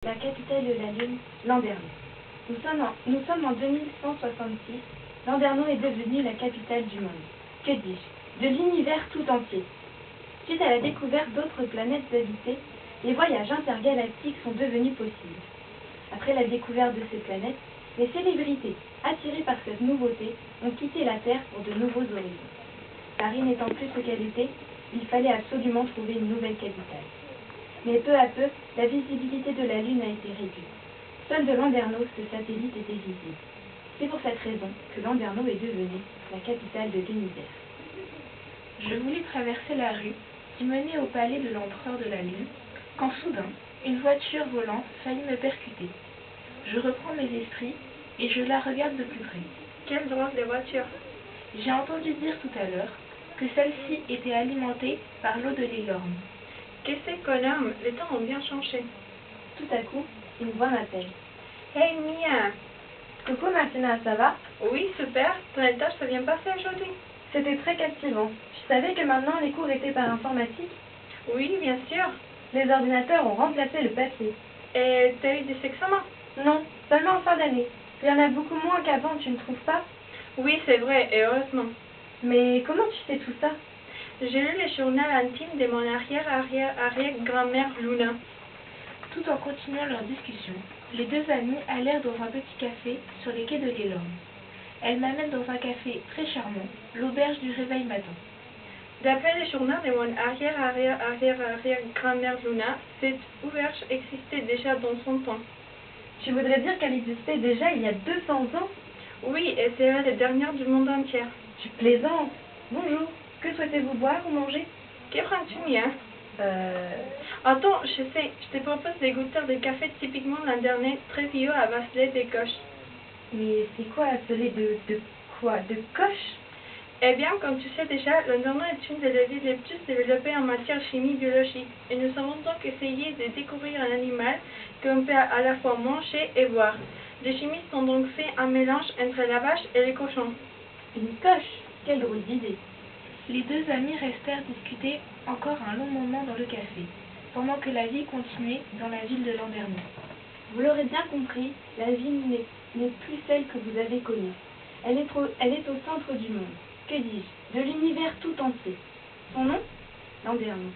La capitale de la Lune, Landerneau. Nous sommes en 2166. Landerneau est devenue la capitale du monde. Que dis-je? De l'univers tout entier. Suite à la découverte d'autres planètes habitées, les voyages intergalactiques sont devenus possibles. Après la découverte de ces planètes, les célébrités, attirées par cette nouveauté, ont quitté la Terre pour de nouveaux horizons. Paris n'étant plus ce qu'elle était, il fallait absolument trouver une nouvelle capitale. Mais peu à peu, la visibilité de la Lune a été réduite. Seul de Landerneau, ce satellite était visible. C'est pour cette raison que Landerneau est devenue la capitale de l'univers. Je voulais traverser la rue qui menait au palais de l'empereur de la Lune, quand soudain, une voiture volante faillit me percuter. Je reprends mes esprits et je la regarde de plus près. Quelle drôle de voiture! J'ai entendu dire tout à l'heure que celle-ci était alimentée par l'eau de l'Elorn. Qu'est-ce qu'on aime? Les temps ont bien changé. Tout à coup, une voix m'appelle. Hey Mia! Coucou Martina, ça va? Oui, super. Ton étage s'est bien passé aujourd'hui? C'était très captivant. Tu savais que maintenant les cours étaient par informatique? Oui, bien sûr. Les ordinateurs ont remplacé le papier. Et t'as eu des examens? Non, seulement en fin d'année. Il y en a beaucoup moins qu'avant, tu ne trouves pas? Oui, c'est vrai, et heureusement. Mais comment tu sais tout ça? J'ai lu le journal intime de mon arrière-grand-mère Luna. Tout en continuant leur discussion, les deux amies allèrent dans un petit café sur les quais de l'Elorn. Elles m'amènent dans un café très charmant, l'auberge du réveil matin. D'après le journal de mon arrière-grand-mère Luna, cette auberge existait déjà dans son temps. Tu voudrais dire qu'elle existait déjà il y a 200 ans? Oui, et c'est la dernière du monde entier. Tu plaisantes. Bonjour, que souhaitez-vous boire ou manger? Que prends-tu, Mia? Attends, je sais, je te propose des goûteurs de café typiquement landernais, très vieux à base de lait de coche. Mais c'est quoi ce lait de quoi? De coche? Eh bien, comme tu sais déjà, Landerneau est une des villes les plus développées en matière de chimie biologique, et nous avons donc essayé de découvrir un animal qu'on peut à la fois manger et boire. Les chimistes ont donc fait un mélange entre la vache et le cochon. Une coche? Quelle drôle d'idée! Les deux amis restèrent discuter encore un long moment dans le café, pendant que la vie continuait dans la ville de Landerneau. Vous l'aurez bien compris, la ville n'est plus celle que vous avez connue. Elle est au centre du monde. Que dis-je? De l'univers tout entier. Son nom? Landerneau.